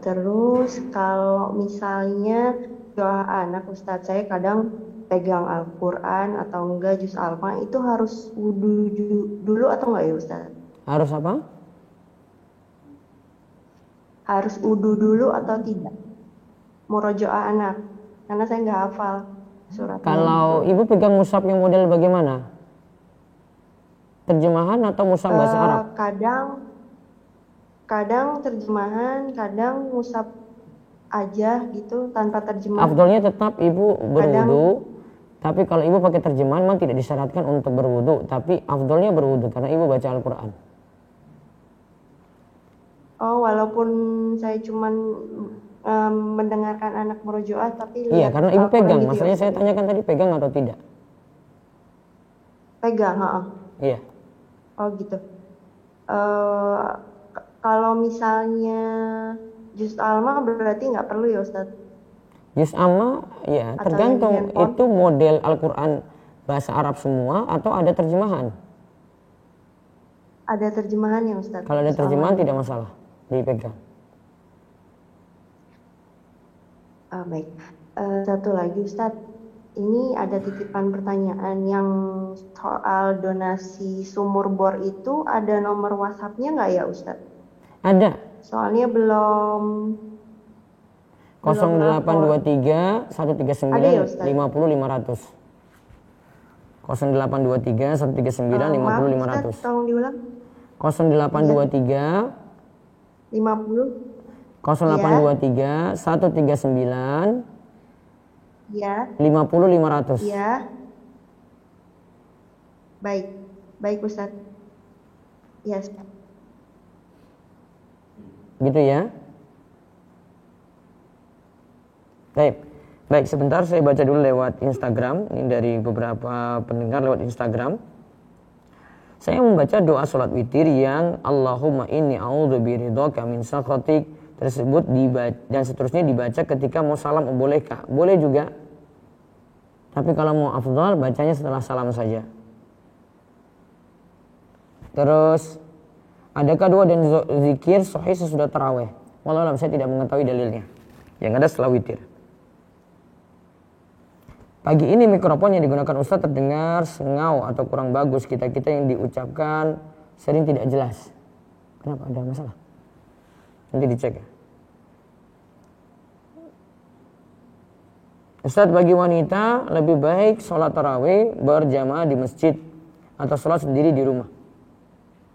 Terus kalau misalnya doa anak Ustadz, saya kadang pegang Al-Quran atau enggak juz Al-Fa itu harus wudu dulu atau enggak ya Ustadz? Harus apa? Harus wudu dulu atau tidak? Murojaah anak, karena saya nggak hafal suratnya. Kalau ibu pegang mushaf yang model bagaimana? Terjemahan atau mushaf bahasa Arab? Kadang terjemahan, kadang mushaf aja gitu tanpa terjemahan. Afdolnya tetap ibu berwudu, Tapi kalau ibu pakai terjemahan memang tidak disyaratkan untuk berwudu, tapi afdolnya berwudu karena ibu baca Al-Quran. Oh, walaupun saya cuman mendengarkan anak merujuah, tapi Iya, lihat karena ibu Al-Quran pegang. gitu ya, Maksudnya saya Ustaz? tanyakan tadi pegang atau tidak. Pegang, heeh. Iya. Oh gitu. Kalau misalnya juz alma berarti nggak perlu ya Ustaz? Juz amma ya Atau tergantung yang di handphone? itu model Al-Quran bahasa Arab semua atau ada terjemahan. Ada terjemahannya Ustaz? Kalau ada Juz terjemahan alma. tidak masalah dipegang. Baik. Satu lagi Ustaz, ini ada titipan pertanyaan yang soal donasi sumur bor itu ada nomor WhatsApp-nya nggak ya Ustaz? Ada Soalnya belum 0823 Ada ya, 139 Ustaz? 50 500. 0823 139 maaf 50 Ustaz, 500. tolong diulang. 0823 50 0823 139 ya, 50 500. ya. Baik, baik Ustaz. Ya, Gitu ya. Baik, sebentar saya baca dulu lewat Instagram. Ini dari beberapa pendengar lewat Instagram. Saya membaca doa sholat witir yang Allahumma inni a'udzu biridhaka min sakhatik tersebut dan seterusnya dibaca ketika mau salam, bolehkah? Boleh juga. Tapi kalau mau afdal bacanya setelah salam saja. Terus adakah doa dan zikir sahih sesudah tarawih? Wallahu a'lam, saya tidak mengetahui dalilnya. Yang ada setelah witir. Pagi ini mikrofon yang digunakan Ustaz terdengar sengau atau kurang bagus. Kita-kita yang diucapkan sering tidak jelas. Kenapa? Ada masalah? Nanti dicek ya. Ustaz, bagi wanita lebih baik sholat tarawih berjamaah di masjid atau sholat sendiri di rumah.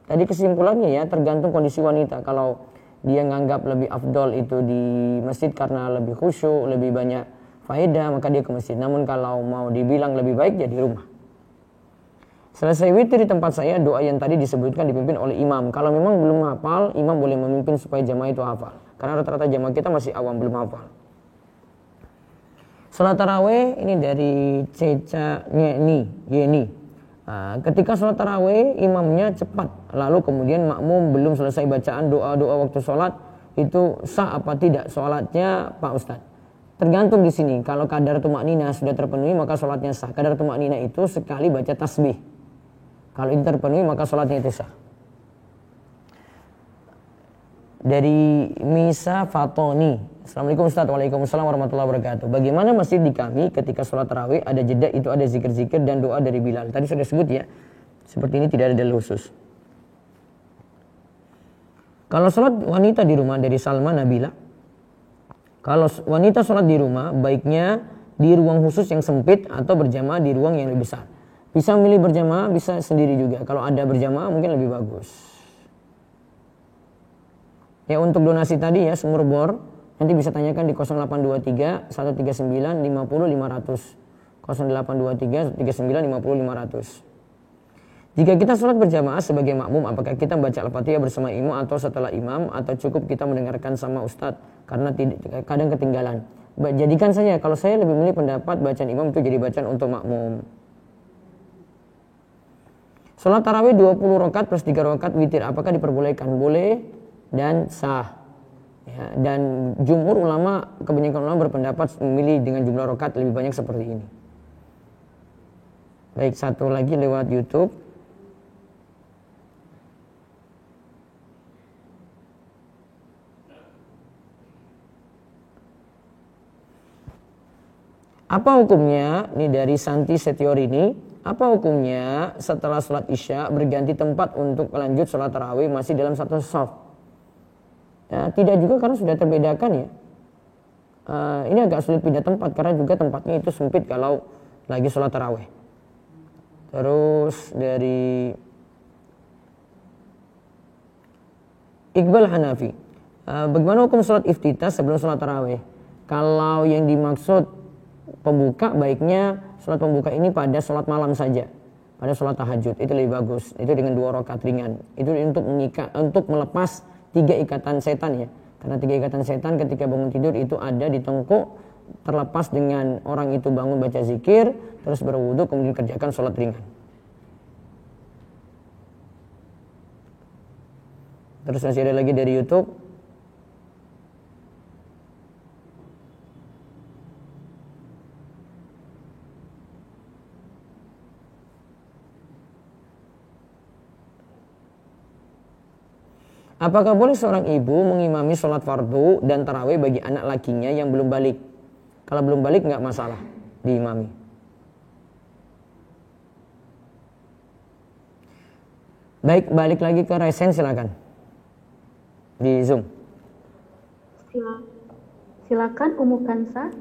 Tadi kesimpulannya ya tergantung kondisi wanita. Kalau dia nganggap lebih afdol itu di masjid karena lebih khusyuk, lebih banyak faedah, maka dia ke masjid. Namun kalau mau dibilang lebih baik ya di rumah. Selesai witir di tempat saya, doa yang tadi disebutkan dipimpin oleh imam. Kalau memang belum hafal, imam boleh memimpin supaya jamaah itu hafal. Karena rata-rata jamaah kita masih awam, belum hafal. Salat tarawih ini dari Ceca Yeni. Ketika sholat tarawih imamnya cepat, lalu kemudian makmum belum selesai bacaan doa-doa waktu sholat, itu sah apa tidak sholatnya Pak Ustadz? Tergantung di sini. Kalau kadar tumaknina sudah terpenuhi maka sholatnya sah. Kadar tumaknina itu sekali baca tasbih. Kalau itu terpenuhi maka sholatnya itu sah. Dari Misa Fatoni, Assalamualaikum Ustaz. Waalaikumsalam warahmatullahi wabarakatuh. Bagaimana masjid di kami ketika sholat tarawih ada jeda, itu ada zikir-zikir dan doa dari Bilal. Tadi sudah disebut ya. Seperti ini tidak ada dalil khusus. Kalau sholat wanita di rumah dari Salma Nabila. Kalau wanita sholat di rumah, baiknya di ruang khusus yang sempit atau berjamaah di ruang yang lebih besar. Bisa memilih berjamaah, bisa sendiri juga. Kalau ada berjamaah mungkin lebih bagus. Ya untuk donasi tadi ya, sumur bor, nanti bisa tanyakan di 0823 139 50 500. 0823 139 50 500. Jika kita sholat berjamaah sebagai makmum, apakah kita membaca Al-Fatihah bersama imam atau setelah imam, atau cukup kita mendengarkan sama ustadz karena kadang ketinggalan? Jadikan saja, kalau saya lebih memilih pendapat bacaan imam itu jadi bacaan untuk makmum. Sholat tarawih 20 rakaat plus 3 rakaat witir, apakah diperbolehkan? Boleh dan sah. Ya, dan jumhur ulama, kebanyakan ulama berpendapat memilih dengan jumlah rakaat lebih banyak seperti ini. Baik, satu lagi lewat YouTube. Apa hukumnya, ini dari Santi Setiorini, apa hukumnya setelah sholat isya berganti tempat untuk lanjut sholat tarawih masih dalam satu shaf? Ya, tidak juga karena sudah terbedakan ya. Ini agak sulit pindah tempat karena juga tempatnya itu sempit kalau lagi sholat tarawih. Terus dari Iqbal Hanafi, bagaimana hukum sholat iftitah sebelum sholat tarawih? Kalau yang dimaksud pembuka, baiknya sholat pembuka ini pada sholat malam saja, pada sholat tahajud, itu lebih bagus. Itu dengan 2 rakaat ringan. Itu untuk melepas 3 ikatan setan ya. Karena 3 ikatan setan ketika bangun tidur itu ada di tengkuk, terlepas dengan orang itu bangun baca zikir, terus berwudu, kemudian kerjakan sholat ringan. Terus masih ada lagi dari YouTube. Apakah boleh seorang ibu mengimami sholat fardu dan tarawih bagi anak lakinya yang belum balik? Kalau belum balik nggak masalah diimami. Baik, balik lagi ke Resen, silakan. Di Zoom. Silakan Umu Kansa.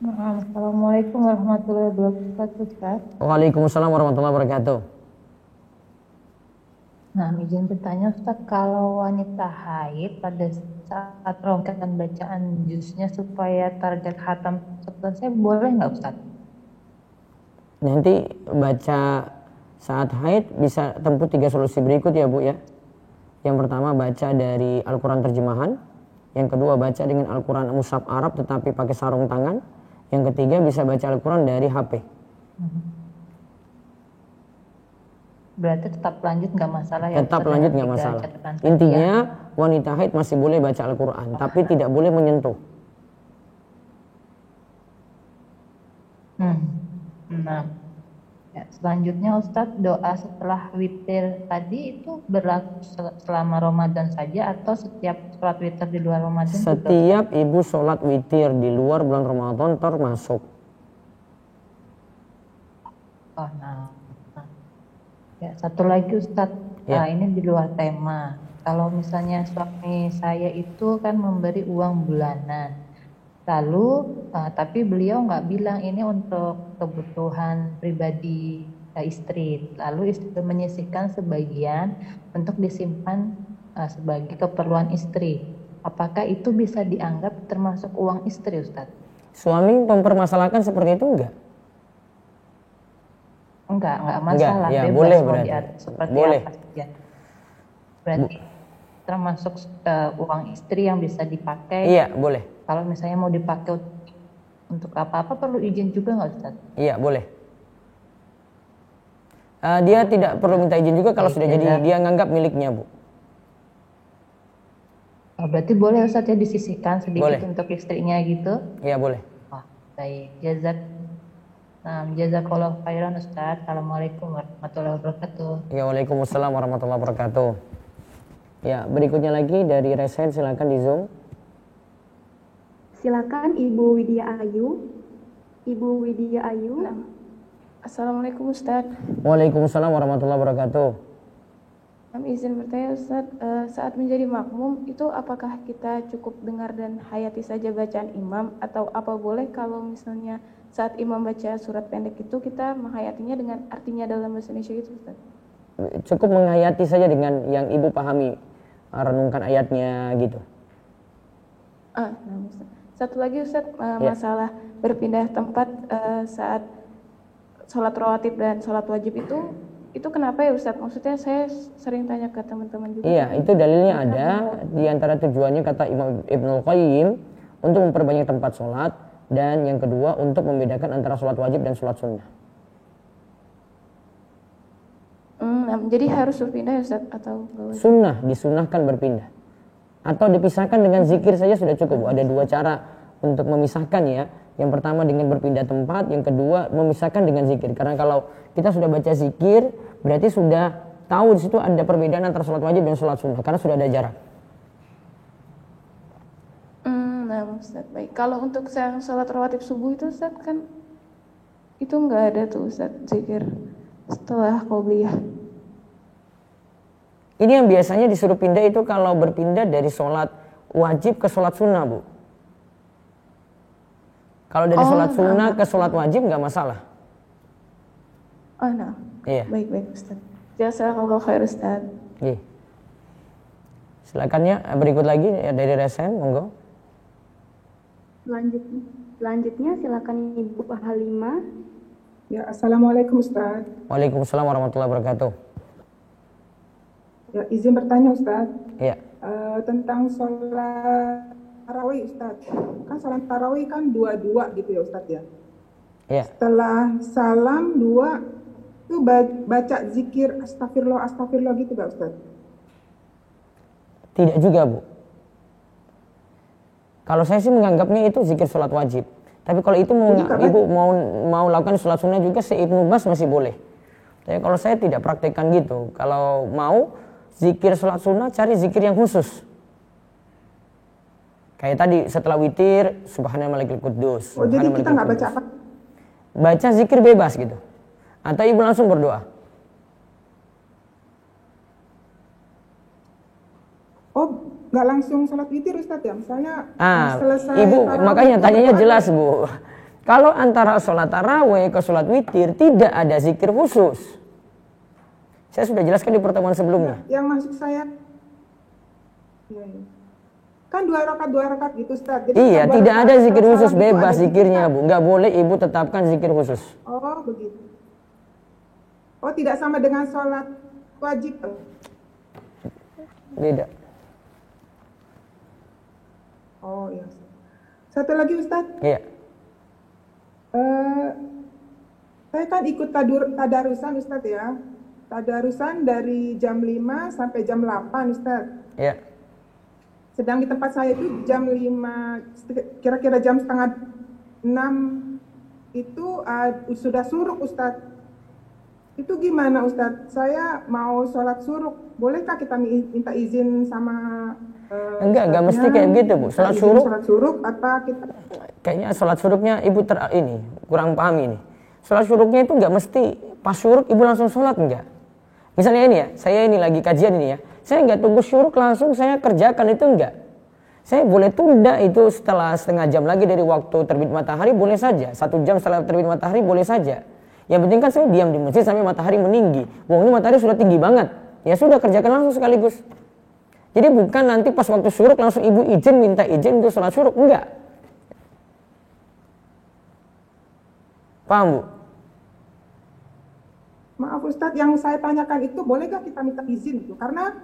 Assalamualaikum warahmatullahi wabarakatuh, Ustaz. Waalaikumsalam warahmatullahi wabarakatuh. Nah, izin bertanya Ustaz, kalau wanita haid pada saat ronggakan bacaan juznya supaya target khatam selesai, boleh nggak Ustaz? Nanti baca saat haid bisa tempuh 3 solusi berikut ya Bu ya. Yang pertama baca dari Al-Quran terjemahan. Yang kedua baca dengan Al-Quran mushaf Arab tetapi pakai sarung tangan. Yang ketiga bisa baca Al-Quran dari HP. Berarti tetap lanjut nggak masalah ya? Tetap lanjut nggak masalah. Intinya wanita haid masih boleh baca Al-Quran, tapi tidak boleh menyentuh. Nah, ya, selanjutnya Ustadz, doa setelah witir tadi itu berlaku selama Ramadan saja atau setiap sholat witir di luar Ramadan? Setiap juga? Ibu sholat witir di luar bulan Ramadan termasuk. Oh, nah. Ya, satu lagi Ustadz, ya. Nah, ini di luar tema. Kalau misalnya suami saya itu kan memberi uang bulanan, lalu tapi beliau nggak bilang ini untuk kebutuhan pribadi istri, lalu istri menyisihkan sebagian untuk disimpan sebagai keperluan istri. Apakah itu bisa dianggap termasuk uang istri, Ustadz? Suami mempermasalahkan seperti itu enggak? Enggak masalah. Ya, boleh berarti. Seperti boleh. apa saja. Berarti termasuk uang istri yang bisa dipakai. Iya, boleh. Kalau misalnya mau dipakai untuk apa-apa perlu izin juga nggak Ustaz? Iya, boleh. Dia tidak perlu minta izin juga kalau sudah jadi dia nganggap miliknya, Bu. Oh, berarti boleh Ustaz ya disisihkan sedikit boleh. Untuk istrinya gitu? Iya, boleh. Oh, baik. Jazakallahu khairan Ustaz. Assalamualaikum warahmatullahi wabarakatuh. Ya, waalaikumsalam warahmatullahi wabarakatuh. Ya, berikutnya lagi dari Resen, silakan di Zoom. Silakan Ibu Widya Ayu. Ibu Widya Ayu. Assalamualaikum Ustaz. Waalaikumsalam warahmatullahi wabarakatuh. Kami izin bertanya Ustaz, saat menjadi makmum itu apakah kita cukup dengar dan hayati saja bacaan imam atau apa boleh kalau misalnya saat imam baca surat pendek itu kita menghayatinya dengan artinya dalam bahasa Indonesia itu Ustaz? Cukup menghayati saja dengan yang Ibu pahami, renungkan ayatnya gitu. Nah, Ustaz. Satu lagi Ustaz, masalah berpindah tempat saat sholat rawatib dan sholat wajib itu kenapa ya Ustaz? Maksudnya saya sering tanya ke teman-teman juga. Iya, itu dalilnya ada. Di antara tujuannya kata Imam Ibnul Qayyim untuk memperbanyak tempat sholat, dan yang kedua untuk membedakan antara sholat wajib dan sholat sunnah. Jadi harus berpindah ya Ustaz atau enggak wajib? Sunnah, disunahkan berpindah. Atau dipisahkan dengan zikir saja sudah cukup. Ada 2 cara untuk memisahkan ya. Yang pertama dengan berpindah tempat, yang kedua memisahkan dengan zikir. Karena kalau kita sudah baca zikir, berarti sudah tahu di situ ada perbedaan antara sholat wajib dan sholat sunnah, karena sudah ada jarak. Nah Ustaz, baik. Kalau untuk yang sholat rawatib subuh itu Ustaz kan itu nggak ada tuh Ustaz zikir setelah qobliyah. Ini yang biasanya disuruh pindah itu kalau berpindah dari sholat wajib ke sholat sunnah, Bu. Kalau dari sholat sunnah ke sholat wajib nggak masalah. Oh, nah. Iya. Baik Ustaz. Jazakallahu khair Ustaz. Iya. Silakan ya, berikut lagi ya dari Resen, monggo. Selanjutnya silakan Ibu Halimah. Ya, Assalamualaikum Ustaz. Waalaikumsalam warahmatullahi wabarakatuh. Ya, izin bertanya Ustaz. Iya. Tentang sholat tarawih Ustaz. Kan sholat tarawih kan 2-2 gitu ya Ustaz ya. Iya. Setelah salam 2 itu baca zikir astagfirullah astagfirullah gitu gak Ustaz? Tidak juga, Bu. Kalau saya sih menganggapnya itu zikir sholat wajib. Tapi kalau itu Ibu mau lakukan sholat sunnah juga, se-Ibnu Bas masih boleh. Tapi kalau saya tidak praktekkan gitu. Kalau mau zikir sholat sunnah, cari zikir yang khusus. Kayak tadi setelah witir, Subhanal Malikul Quddus. Oh, jadi kita nggak baca apa? Baca zikir bebas gitu. Atau Ibu langsung berdoa. Oh, nggak langsung sholat witir Ustaz ya? Misalnya selesai Ibu, tarawih, makanya tanyanya jelas Bu. Kalau antara sholat tarawih ke sholat witir tidak ada zikir khusus. Saya sudah jelaskan di pertemuan sebelumnya. Yang maksud saya, ya. Kan 2 rakaat gitu Ustaz. Jadi iya, tidak ada zikir khusus, bebas zikirnya Bu. Nggak boleh Ibu tetapkan zikir khusus. Oh, begitu. Oh, tidak sama dengan sholat wajib. Beda. Oh iya. Satu lagi Ustaz. Iya. Saya kan ikut tadarusan Ustaz ya. Tadarusan dari jam 5 sampai jam 8 Ustaz. Iya. Sedang di tempat saya itu jam 5, kira-kira jam setengah 6 itu sudah suruk Ustaz. Itu gimana Ustaz? Saya mau sholat suruk. Bolehkah kita minta izin sama enggak mesti kayak gitu Bu. Sholat suruk apa kita? Kayaknya sholat suruknya Ibu ini kurang paham ini. Sholat suruknya itu enggak mesti pas suruk Ibu langsung sholat, enggak. Misalnya ini ya, saya ini lagi kajian ini ya. Saya enggak tunggu suruk langsung saya kerjakan, itu enggak. Saya boleh tunda itu setelah setengah jam lagi dari waktu terbit matahari, boleh saja. 1 jam setelah terbit matahari boleh saja. Yang penting kan saya diam di masjid sampai matahari meninggi. Wah, ini matahari sudah tinggi banget. Ya sudah, kerjakan langsung sekaligus. Jadi bukan nanti pas waktu suruk langsung Ibu minta izin untuk sholat suruk. Enggak. Paham Bu? Maaf Ustadz, yang saya tanyakan itu bolehkah kita minta izin itu? Karena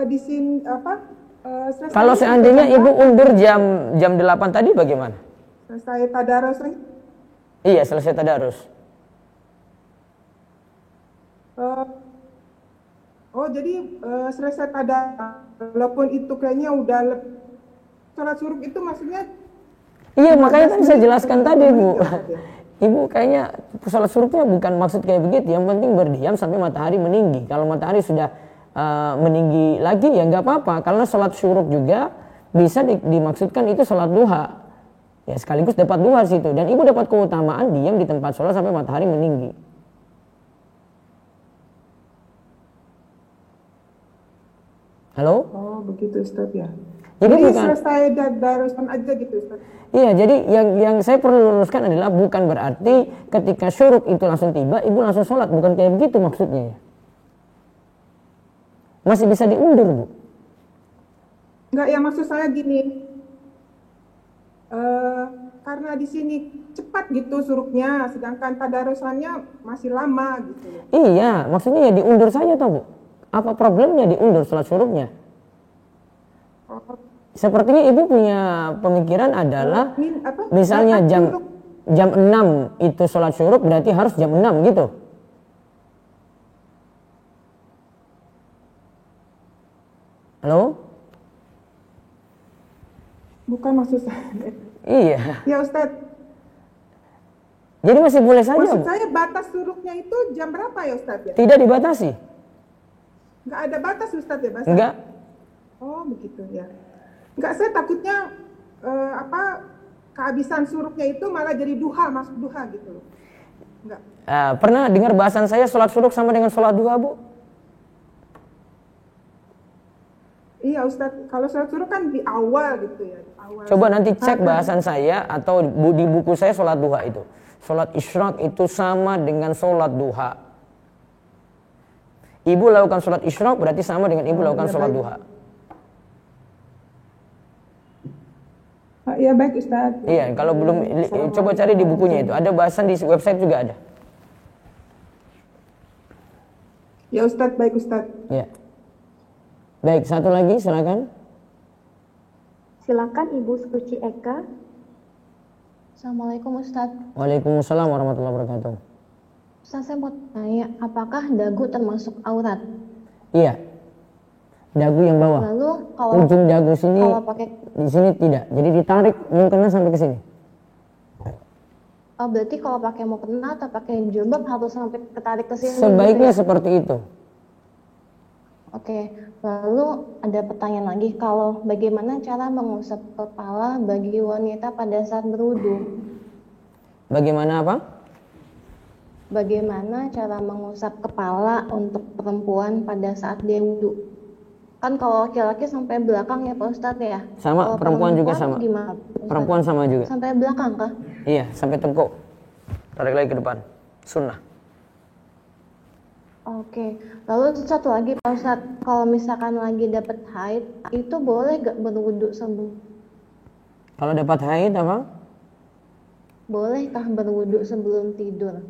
di sini kalau seandainya Ibu undur jam 8 tadi bagaimana? Selesai tadarus. Iya, selesai tadarus. Jadi selesai tadarus, walaupun itu kayaknya udah sholat suruk itu maksudnya? Iya, makanya kan saya jelaskan tadi Bu. Ibu kayaknya sholat suruknya bukan maksud kayak begitu. Yang penting berdiam sampai matahari meninggi. Kalau matahari sudah meninggi lagi ya nggak apa-apa. Karena sholat suruk juga bisa dimaksudkan itu sholat duha. Ya sekaligus dapat duha situ. Dan Ibu dapat keutamaan diam di tempat sholat sampai matahari meninggi. Halo? Oh begitu Ustaz ya. Jadi bukan selesai darusan aja gitu Ustaz. Iya, jadi yang saya perlu luruskan adalah bukan berarti ketika syuruk itu langsung tiba, Ibu langsung sholat. Bukan kayak begitu maksudnya ya. Masih bisa diundur Bu. Enggak, ya maksud saya gini. Karena di sini cepat gitu suruknya, sedangkan tadarusannya masih lama gitu. Iya, maksudnya ya diundur saja toh Bu. Apa problemnya diundur sholat syuruknya? Sepertinya Ibu punya pemikiran adalah misalnya jam 6 itu sholat syuruk berarti harus jam 6 gitu. Halo? Bukan maksud saya. Iya. Ya Ustadz. Jadi masih boleh saja. Maksud saya batas suruknya itu jam berapa ya Ustadz ya? Tidak dibatasi. Nggak ada batas Ustadz ya? Enggak. Oh begitu ya. Enggak, saya takutnya kehabisan suruknya itu malah jadi duha, masuk duha gitu loh. Enggak. Pernah dengar bahasan saya sholat suruk sama dengan sholat duha Bu? Iya Ustadz, kalau sholat suruk kan di awal gitu ya. Awal. Coba nanti cek bahasan saya atau di buku saya sholat duha itu. Sholat isyraq itu sama dengan sholat duha. Ibu lakukan sholat isyraq berarti sama dengan Ibu lakukan sholat duha. Oh, iya baik Ustaz. Iya, kalau belum coba cari di bukunya itu. Ada bahasan di website juga ada. Ya Ustaz, baik Ustaz. Ya. Baik, satu lagi silakan. Silakan Ibu Suci Eka. Assalamualaikum Ustadz. Waalaikumsalam warahmatullahi wabarakatuh. Ustadz, saya mau tanya, apakah dagu termasuk aurat? Iya. Dagu yang bawah. Lalu kalau ujung dagu sini kalau pakai di sini tidak. Jadi ditarik mukena sampai ke sini. oh, berarti kalau pakai mukena atau pakai jilbab harus sampai ketarik ke sini. Sebaiknya gitu ya? seperti itu. Oke, lalu ada pertanyaan lagi, kalau bagaimana cara mengusap kepala bagi wanita pada saat berwudu? Bagaimana apa? Bagaimana cara mengusap kepala untuk perempuan pada saat dia wudu? Kan kalau laki-laki sampai belakang ya Pak Ustadz ya? Sama, Kalau perempuan juga sama. Gimana, Ustadz? Perempuan sama juga. Sampai belakang kah? Iya, sampai tengkuk. Tarik lagi ke depan. Sunnah. Oke, lalu satu lagi Pak Ustadz, kalau misalkan lagi dapat haid, itu boleh gak berwudu sebelum? Kalau dapat haid apa? Bolehkah berwudu sebelum tidur?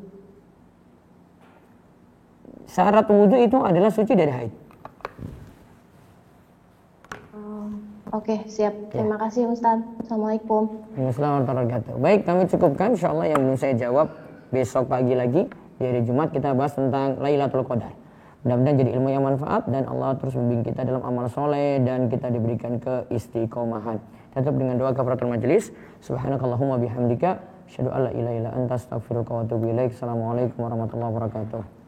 Syarat wudu itu adalah suci dari haid. Oke, siap. Terima kasih Ustadz. Assalamualaikum. Waalaikumsalam warahmatullahi wabarakatuh. Baik, kami cukupkan insyaallah yang belum saya jawab. Besok pagi lagi di hari Jumat kita bahas tentang Lailatul Qadar. Mudah-mudahan jadi ilmu yang manfaat dan Allah terus membimbing kita dalam amal soleh dan kita diberikan keistiqomahan. Tutup dengan doa kafaratul majelis. Subhanakallahumma bihamdika asyhadu an la ilaha illa anta astaghfiruka wa atubu ilaik. Assalamualaikum warahmatullahi wabarakatuh.